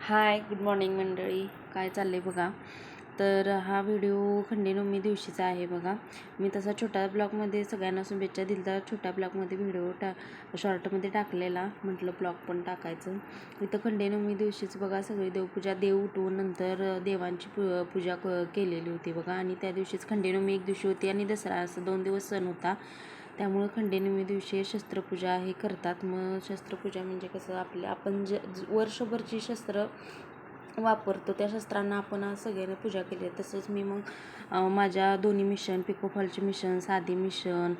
हाय, good morning मंडळी. काय चाललं आहे बघा. तर हा व्हिडिओ खंडेनवमी दिवशीचा आहे बघा. मी तसा छोट्या ब्लॉगमध्ये सगळ्यांना शुभेच्छा दिल्या, छोट्या ब्लॉगमध्ये व्हिडिओ शॉर्टमध्ये टाकलेला, म्हटलं ब्लॉग पण टाकायचं. इथं खंडेनवमी दिवशीच बघा सगळी देवपूजा, देव उठवून नंतर देवांची पूजा केलेली होती बघा. आणि त्या दिवशीच खंडेनवमी एक दिवशी होती आणि दसरा असं 2 दिवस सण होता. त्यामुळं खंडेनवमी दिवशी शस्त्रपूजा हे करतात. मग शस्त्रपूजा म्हणजे कसं आपण वर्षभरची शस्त्र वापरतो त्या शस्त्रांना आपण आज सगळ्यांनी पूजा केली आहे. तसंच मी मग माझ्या दोन्ही मिशन, पिकोफॉलचे मिशन, साधी मिशन,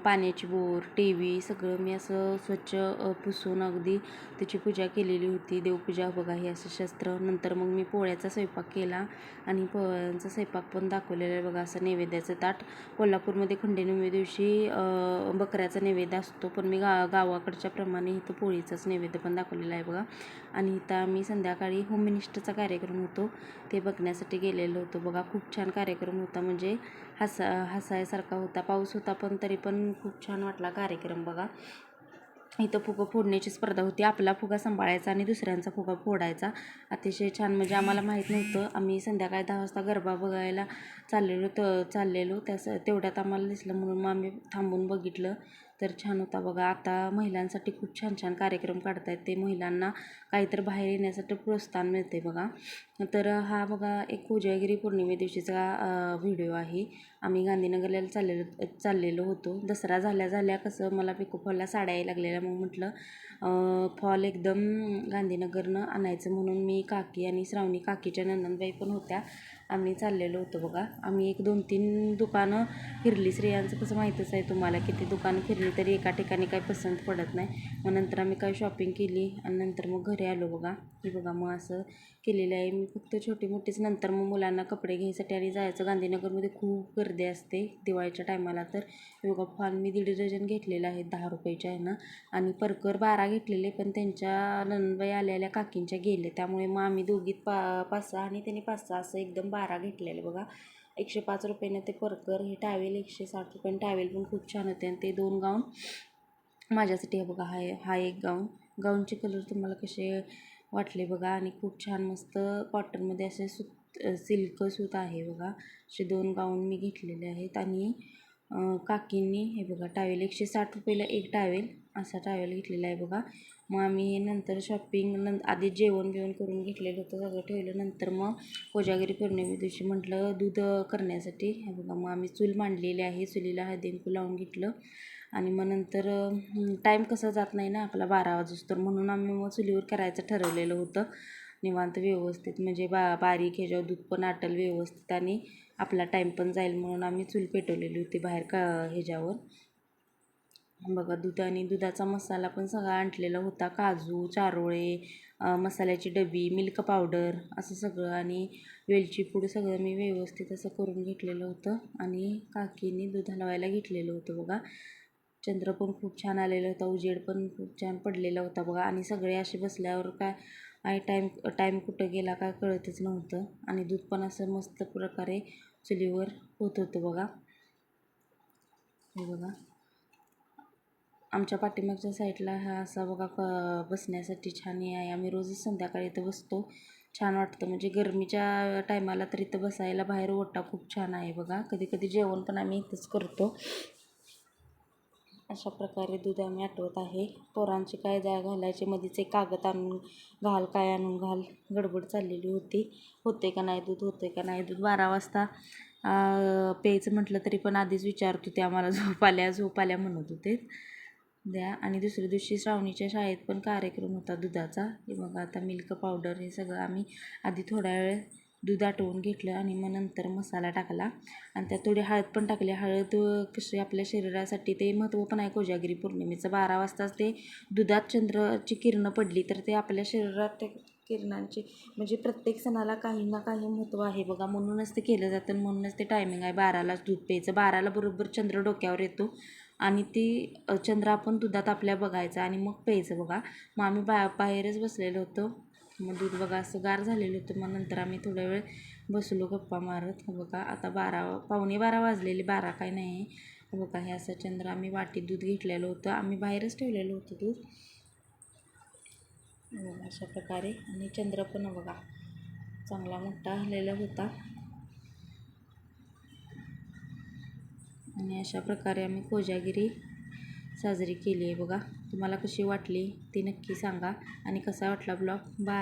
पाण्याची बोर, टीव्ही सगळं मी असं स्वच्छ पुसून अगदी त्याची पूजा केलेली होती. देवपूजा बघा हे असं शस्त्र. नंतर मग मी पोळ्याचा स्वयंपाक केला आणि पोळ्यांचा स्वयंपाक पण दाखवलेला आहे बघा. असं नैवेद्याचं ताट. कोल्हापूरमध्ये खंडेनवमी दिवशी बकऱ्याचा नैवेद्य असतो, पण मी गावाकडच्या प्रमाणे इथं पोळीचाच नैवेद्य पण दाखवलेला आहे बघा. आणि इथं आम्ही संध्याकाळी होम मिनिस्टरचा कार्यक्रम होतो ते बघण्यासाठी गेलेलो होतो बघा. खूप छान कार्यक्रम होता, म्हणजे हसायसारखा होता. पाऊस होता पण तरी पण खूप छान वाटला कार्यक्रम बघा. इथं फुगं फोडण्याची स्पर्धा होती. आपला फुगा सांभाळायचा आणि दुसऱ्यांचा फुगा फोडायचा. अतिशय छान, म्हणजे आम्हाला माहीत नव्हतं. आम्ही संध्याकाळी 10 वाजता गरबा बघायला चाललेलो तेवढ्यात आम्हाला दिसलं म्हणून मग आम्ही थांबून बघितलं. तर छान होता बघा. आता महिलांसाठी खूप छान छान कार्यक्रम काढतायत ते. महिलांना काहीतरी बाहेर येण्यासाठी प्रोत्साहन मिळते बघा. तर हा बघा एक कोजागिरी पौर्णिमे दिवशीचा व्हिडिओ आहे. आम्ही गांधीनगरला चाललेलो होतो. दसरा झाल्या कसं मला पिकोफॉलला साड्या यायला लागलेल्या. मग म्हटलं फॉल एकदम गांधीनगरनं आणायचं म्हणून मी, काकी आणि श्रावणी, काकीच्या नंदनबाई पण होत्या, आम्ही चाललेलो होतो बघा. आम्ही 1-2-3 दुकानं फिरली. स्त्रियांचं कसं माहीतच आहे तुम्हाला, किती दुकानं फिरली तरी एका ठिकाणी काही पसंत पडत नाही. मग नंतर आम्ही काही शॉपिंग केली आणि नंतर मग घरी आलो बघा. हे बघा मग असं केलेलं आहे मी, फक्त छोटी मोठीच. नंतर मग मुलांना कपडे घ्यायसाठी आणि जायचं. गांधीनगरमध्ये खूप गर्दी असते दिवाळीच्या टायमाला. तर हे बघा फॉल मी 1.5 डझन घेतलेला आहे 10 रुपयाच्या आहे ना. आणि परकर 12 घेतलेले, पण त्यांच्या नंदबाई आलेल्या काकींच्या गेले, त्यामुळे मग आम्ही दोघीत 5-6 आणि त्यांनी 5-6 असं एकदम 12 घेतलेले बघा. 105 रुपयानं ते परकर. हे टावेल 160 रुपयानं. टावेल पण खूप छान होते. आणि ते 2 गाऊन माझ्यासाठी आहे बघा. हा एक गाऊनचे कलर तुम्हाला कसे वाटले बघा. आणि खूप छान मस्त कॉटनमध्ये असे सिल्क सूत आहे बघा. असे 2 गाऊन मी घेतलेले आहेत. आणि काकींनी हे बघा टावेल 160 रुपयाला एक टावेल, असा टावेल घेतलेला आहे बघा. मग आम्ही हे नंतर शॉपिंग आधी जेवण करून घेतलेलं होतं, सगळं ठेवलं. नंतर मग कोजागिरी पौर्णिमे दिवशी म्हटलं दूध करण्यासाठी हे बघा. मग आम्ही चूल मांडलेली आहे. चुलीला हळदी-कुंकू लावून घेतलं. आणि मग नंतर टाईम कसं जात नाही ना आपला 12 वाजूस, तर म्हणून आम्ही मग चुलीवर करायचं ठरवलेलं होतं निवांत व्यवस्थित, म्हणजे बारीक ह्याच्यावर दूध पण आटेल व्यवस्थित आणि आपला टाईम पण जाईल म्हणून आम्ही चूल पेटवलेली होती बाहेर ह्याच्यावर बघा. दूध आणि दुधाचा मसाला पण सगळा आणलेला होता. काजू, चारोळे, मसाल्याची डबी, मिल्क पावडर असं सगळं आणि वेलची पूड सगळं मी व्यवस्थित असं करून घेतलेलं होतं. आणि काकीने दूध हलवायला घेतलेलं होतं बघा. चंद्र पण खूप छान आलेला होता, उजेड पण खूप छान पडलेला होता बघा. आणि सगळे असे बसल्यावर काय टाईम कुठं गेला काय कळतच नव्हतं. आणि दूध पण असं मस्त प्रकारे चुलीवर होत होतं बघा. हे बघा आमच्या पाठीमागच्या साईडला हा असा बघा बसण्यासाठी छान हे आहे. आम्ही रोजच संध्याकाळी इथं बसतो, छान वाटतं. म्हणजे गरमीच्या टायमाला तर इथं बसायला बाहेर ओटा खूप छान आहे बघा. कधी कधी जेवण पण आम्ही इथंच करतो. अशा प्रकारे दूध आम्ही आटवत आहे. पोरांची काय घालायचे मध्येच एक कागद आणून घाल, काय आणून घाल, गडबड चाललेली होती. होते का नाही दूध 12 वाजता प्यायचं म्हटलं तरी पण आधीच विचारत होते आम्हाला, झोप आल्या म्हणत होते द्या. आणि दुसऱ्या दिवशी श्रावणीच्या शाळेत पण कार्यक्रम होता दुधाचा. हे बघा आता मिल्क पावडर हे सगळं आम्ही आधी थोड्या वेळ दूध आटवून घेतलं आणि मग नंतर मसाला टाकला आणि त्यात थोडी हळद पण टाकली. हळद कशी आपल्या शरीरासाठी ते महत्त्व पण आहे कोजागिरी पौर्णिमेचं. 12 वाजताच ते दुधात चंद्राची किरणं पडली तर ते आपल्या शरीरात ते किरणांची, म्हणजे प्रत्येक सणाला काही ना काही महत्त्व आहे बघा. म्हणूनच ते केलं जातं, म्हणूनच ते टायमिंग आहे 12लाच दूध प्यायचं. 12ला बरोबर चंद्र डोक्यावर येतो आणि ती चंद्र आपण दुधात आपल्या बघायचं आणि मग प्यायचं बघा. मग आम्ही बाहेरच बसलेलो होतो. मग दूध बघा असं गार झालेलं होतं. मग नंतर आम्ही थोड्या वेळ बसलो गप्पा मारत. बघा आता 12 वाजलेले, 12 काय नाही. बघा हे असं चंद्र आम्ही वाटीत दूध घेतलेलं होतं. आम्ही बाहेरच ठेवलेलं होतं दूध. अशा प्रकारे. आणि चंद्र पण बघा चांगला मोठा आलेला होता. आणि अशा प्रकारे आम्ही कोजागिरी साजरी केली आहे बघा. तुम्हाला कशी वाटली ती नक्की सांगा आणि कसा वाटला ब्लॉग. बाय.